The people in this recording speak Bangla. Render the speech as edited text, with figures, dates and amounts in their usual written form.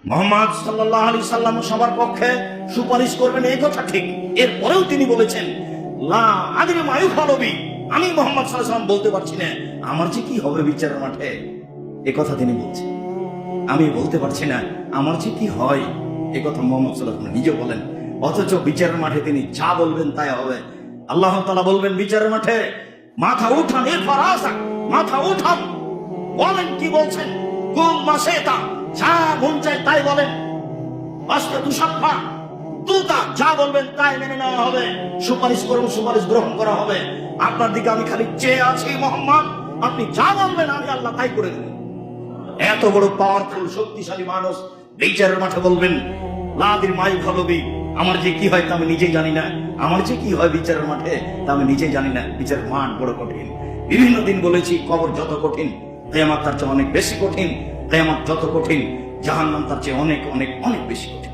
মুহাম্মদ সাল্লাল্লাহু আলাইহি সাল্লাম সবার পক্ষে সুপারিশ করবেন, এই কথা ঠিক। এরপরেও তিনি বলেছেন, লা আদরি মা ইউফালু বি, আমি মুহাম্মদ সাল্লাল্লাহু আলাইহি সাল্লাম বলতে পারছি না আমার যে কি হবে বিচারের মাঠে। এ কথা তিনি বলছেন, আমি বলতে পারছি না আমার যে কি হয়। এ কথা মুহাম্মদ সাল্লাল্লাহু আলাইহি সাল্লাম নিজে বলেন, অথচ বিচারের মাঠে তিনি যা বলবেন তাই হবে। আল্লাহ তাআলা বলবেন বিচারের মাঠে, মাথা উঠান, এরপর আসা মাথা উঠান, বলেন কি বলছেন, কুল মাসেতা, যা মন চায় তাই বলেন, আস্তে তুষাফা তুতা, যা বলবেন তাই মেনে নেওয়া হবে, সুপারিশ করুন, সুপারিশ গ্রহণ করা হবে। আপনার দিকে আমি খালি চেয়ে আছি মোহাম্মদ, আপনি যা বলবেন আমি আল্লাহ তাই করে দেব। এত বড় পাওয়ারফুল শক্তিশালী মানুষ বিচারের মাঠে বলবেন, লাদির মাই ভালোবি, আমার যে কি হয় তা আমি নিজেই জানি না, আমার যে কি হয় বিচারের মাঠে তা আমি নিজেই জানি না। বিচারের মাঠ বড় কঠিন। বিভিন্ন দিন বলেছি, কবর যত কঠিন কিয়ামত তার চেয়ে অনেক বেশি কঠিন, কিয়ামত যত কঠিন জাহান্নাম তার চেয়ে অনেক অনেক অনেক বেশি কঠিন।